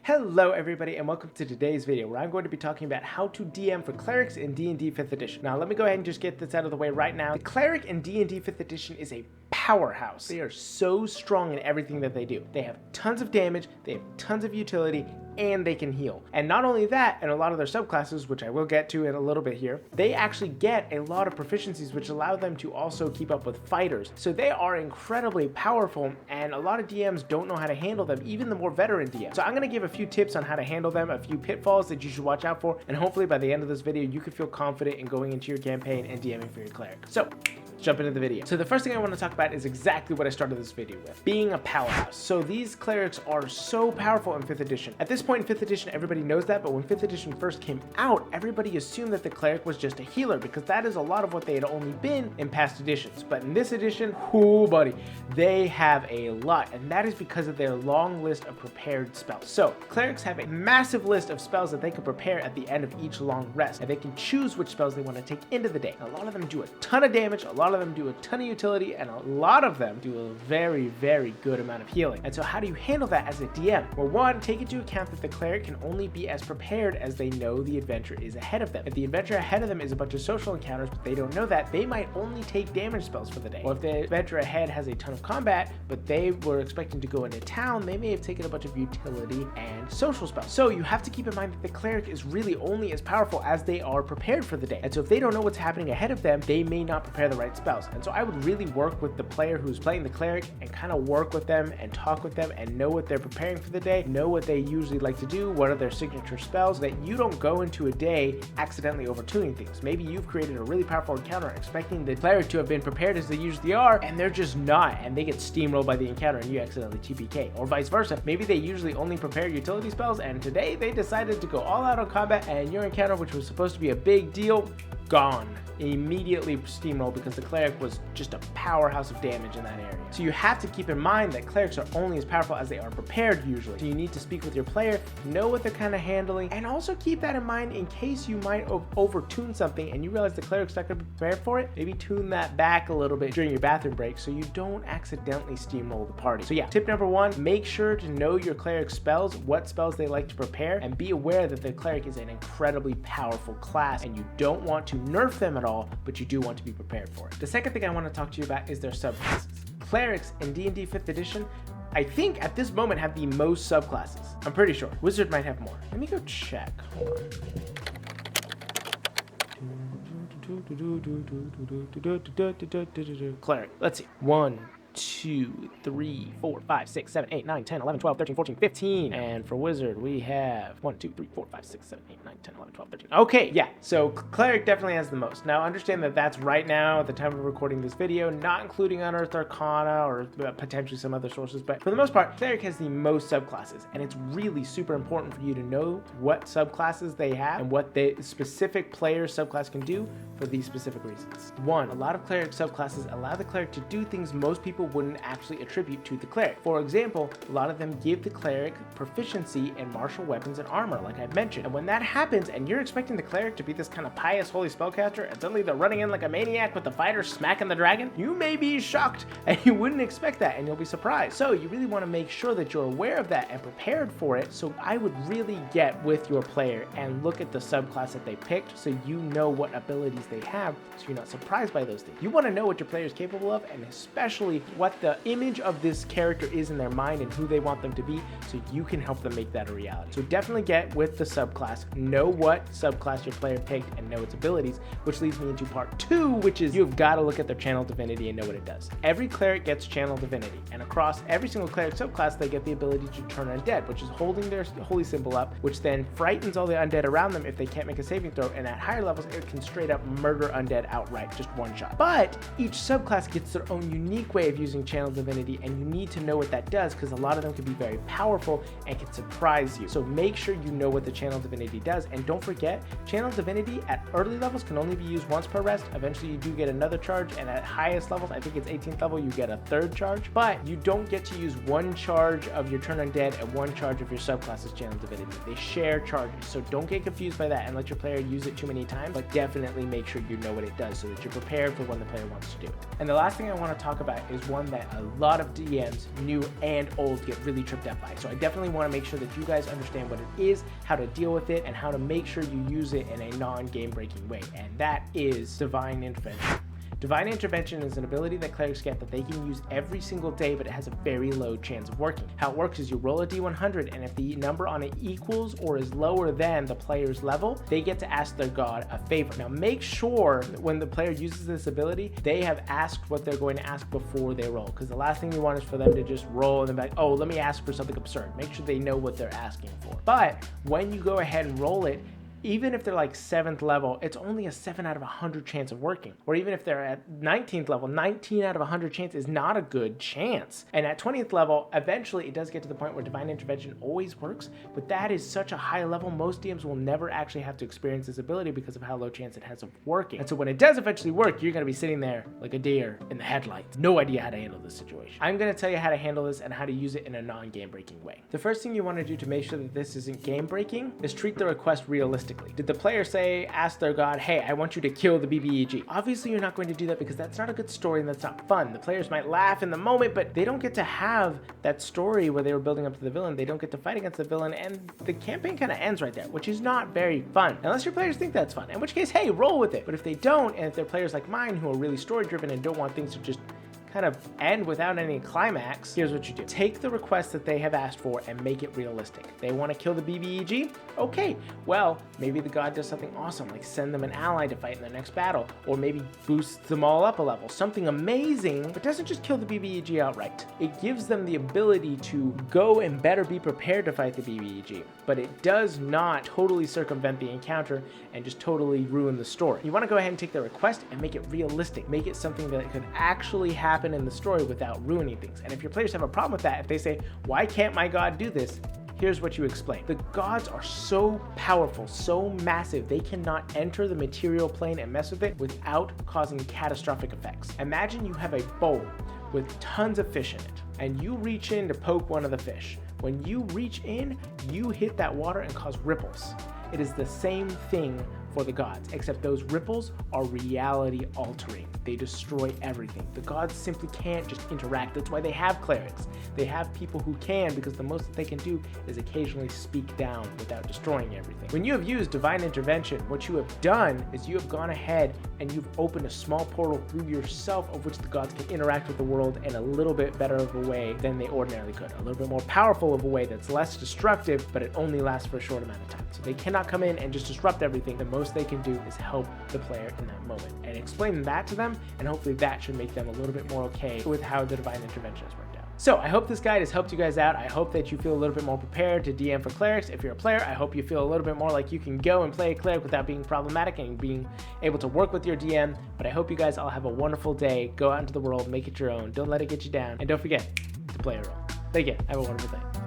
Hello everybody and welcome to today's video where I'm going to be talking about how to DM for Clerics in D&D 5th edition. Now let me go ahead and just get this out of the way right now. The Cleric in D&D 5th edition is a powerhouse. They are so strong in everything that they do. They have tons of damage, they have tons of utility, and they can heal. And not only that, in a lot of their subclasses, which I will get to in a little bit here, they actually get a lot of proficiencies which allow them to also keep up with fighters. So they are incredibly powerful and a lot of DMs don't know how to handle them, even the more veteran DMs. So I'm gonna give a few tips on how to handle them, a few pitfalls that you should watch out for, and hopefully by the end of this video, you can feel confident in going into your campaign and DMing for your cleric. So, jump into the video. So the first thing I want to talk about is exactly what I started this video with, being a powerhouse. So these clerics are so powerful in 5th edition. At this point in 5th edition, everybody knows that, but when 5th edition first came out, everybody assumed that the cleric was just a healer because that is a lot of what they had only been in past editions. But in this edition, oh buddy, they have a lot, and that is because of their long list of prepared spells. So clerics have a massive list of spells that they can prepare at the end of each long rest, and they can choose which spells they want to take into the day. A lot of them do a ton of damage, a lot of them do a ton of utility, and a lot of them do a very, very good amount of healing. And so how do you handle that as a DM? Well, one, take into account that the cleric can only be as prepared as they know the adventure is ahead of them. If the adventure ahead of them is a bunch of social encounters, but they don't know that, they might only take damage spells for the day. Or if the adventure ahead has a ton of combat, but they were expecting to go into town, they may have taken a bunch of utility and social spells. So you have to keep in mind that the cleric is really only as powerful as they are prepared for the day. And so if they don't know what's happening ahead of them, they may not prepare the right spells. And so I would really work with the player who's playing the cleric and kind of work with them and talk with them and know what they're preparing for the day, know what they usually like to do, what are their signature spells, so that you don't go into a day accidentally overtuning things. Maybe you've created a really powerful encounter expecting the cleric to have been prepared as they usually are, and they're just not, and they get steamrolled by the encounter and you accidentally TPK, or vice versa. Maybe they usually only prepare utility spells and today they decided to go all out on combat and your encounter, which was supposed to be a big deal, gone. Immediately steamrolled because the cleric was just a powerhouse of damage in that area. So you have to keep in mind that clerics are only as powerful as they are prepared usually. So you need to speak with your player, know what they're kind of handling, and also keep that in mind in case you might overtune something and you realize the cleric's not going to be prepared for it. Maybe tune that back a little bit during your bathroom break so you don't accidentally steamroll the party. So yeah, tip number one, make sure to know your cleric's spells, what spells they like to prepare, and be aware that the cleric is an incredibly powerful class and you don't want to nerf them at all, but you do want to be prepared for it. The second thing I want to talk to you about is their subclasses. Clerics in D&D 5th edition, I think at this moment have the most subclasses. I'm pretty sure. Wizard might have more. Let me go check. Hold on. Cleric. Let's see. 1, 2, 3, 4, 5, 6, 7, 8, 9, 10, 11, 12, 13, 14, 15. And for Wizard, we have 1, 2, 3, 4, 5, 6, 7, 8, 9, 10, 11, 12, 13. Okay, yeah, so Cleric definitely has the most. Now, understand that that's right now at the time of recording this video, not including Unearthed Arcana or potentially some other sources, but for the most part, Cleric has the most subclasses, and it's really super important for you to know what subclasses they have and what the specific player subclass can do for these specific reasons. One, a lot of Cleric subclasses allow the Cleric to do things most people wouldn't actually attribute to the cleric. For example, a lot of them give the cleric proficiency in martial weapons and armor, like I mentioned. And when that happens, and you're expecting the cleric to be this kind of pious holy spellcaster, and suddenly they're running in like a maniac with the fighter smacking the dragon, you may be shocked, and you wouldn't expect that, and you'll be surprised. So you really want to make sure that you're aware of that and prepared for it. So I would really get with your player and look at the subclass that they picked so you know what abilities they have, so you're not surprised by those things. You want to know what your player is capable of, and especially what the image of this character is in their mind and who they want them to be, so you can help them make that a reality. So definitely get with the subclass, know what subclass your player picked and know its abilities, which leads me into part 2, which is you've got to look at their Channel Divinity and know what it does. Every cleric gets Channel Divinity, and across every single cleric subclass they get the ability to turn undead, which is holding their holy symbol up, which then frightens all the undead around them if they can't make a saving throw, and at higher levels it can straight up murder undead outright, just one shot. But each subclass gets their own unique way of using Channel Divinity, and you need to know what that does because a lot of them can be very powerful and can surprise you. So make sure you know what the Channel Divinity does, and don't forget, Channel Divinity at early levels can only be used once per rest. Eventually you do get another charge, and at highest levels, I think it's 18th level, you get a third charge, but you don't get to use one charge of your turn undead and one charge of your subclass's Channel Divinity. They share charges, so don't get confused by that and let your player use it too many times, but definitely make sure you know what it does so that you're prepared for when the player wants to do it. And the last thing I want to talk about is one that a lot of DMs, new and old, get really tripped up by. So I definitely want to make sure that you guys understand what it is, how to deal with it, and how to make sure you use it in a non-game breaking way. And that is Divine Intervention. Divine Intervention is an ability that clerics get that they can use every single day, but it has a very low chance of working. How it works is you roll a d100, and if the number on it equals or is lower than the player's level, they get to ask their god a favor. Now make sure that when the player uses this ability, they have asked what they're going to ask before they roll, because the last thing you want is for them to just roll and then be like, oh, let me ask for something absurd. Make sure they know what they're asking for. But when you go ahead and roll it, even if they're like 7th level, it's only a 7 out of 100 chance of working. Or even if they're at 19th level, 19 out of 100 chance is not a good chance. And at 20th level, eventually it does get to the point where Divine Intervention always works, but that is such a high level, most DMs will never actually have to experience this ability because of how low chance it has of working. And so when it does eventually work, you're gonna be sitting there like a deer in the headlights. No idea how to handle this situation. I'm gonna tell you how to handle this and how to use it in a non-game breaking way. The first thing you wanna do to make sure that this isn't game breaking is treat the request realistically. Did the player say, ask their god, hey, I want you to kill the BBEG? Obviously you're not going to do that because that's not a good story and that's not fun. The players might laugh in the moment, but they don't get to have that story where they were building up to the villain. They don't get to fight against the villain, and the campaign kind of ends right there, which is not very fun. Unless your players think that's fun, in which case, hey, roll with it. But if they don't, and if they're players like mine who are really story driven and don't want things to just kind of end without any climax, here's what you do. Take the request that they have asked for and make it realistic. They want to kill the BBEG? Okay, well, maybe the god does something awesome, like send them an ally to fight in their next battle, or maybe boosts them all up a level. Something amazing, but doesn't just kill the BBEG outright. It gives them the ability to go and better be prepared to fight the BBEG, but it does not totally circumvent the encounter and just totally ruin the story. You want to go ahead and take the request and make it realistic. Make it something that could actually happen in the story without ruining things. And if your players have a problem with that, if they say, why can't my god do this? Here's what you explain. The gods are so powerful, so massive, they cannot enter the material plane and mess with it without causing catastrophic effects. Imagine you have a bowl with tons of fish in it, and you reach in to poke one of the fish. When you reach in, you hit that water and cause ripples. It is the same thing for the gods, except those ripples are reality altering. They destroy everything. The gods simply can't just interact. That's why they have clerics. They have people who can, because the most that they can do is occasionally speak down without destroying everything. When you have used Divine Intervention, what you have done is you have gone ahead and you've opened a small portal through yourself of which the gods can interact with the world in a little bit better of a way than they ordinarily could. A little bit more powerful of a way that's less destructive, but it only lasts for a short amount of time. So they cannot come in and just disrupt everything. The most they can do is help the player in that moment and explain that to them, and hopefully that should make them a little bit more okay with how the Divine Intervention has worked out. So I hope this guide has helped you guys out. I hope that you feel a little bit more prepared to DM for clerics. If you're a player, I hope you feel a little bit more like you can go and play a cleric without being problematic and being able to work with your DM. But I hope you guys all have a wonderful day. Go out into the world, make it your own. Don't let it get you down. And don't forget to play a role. Thank you. Have a wonderful day.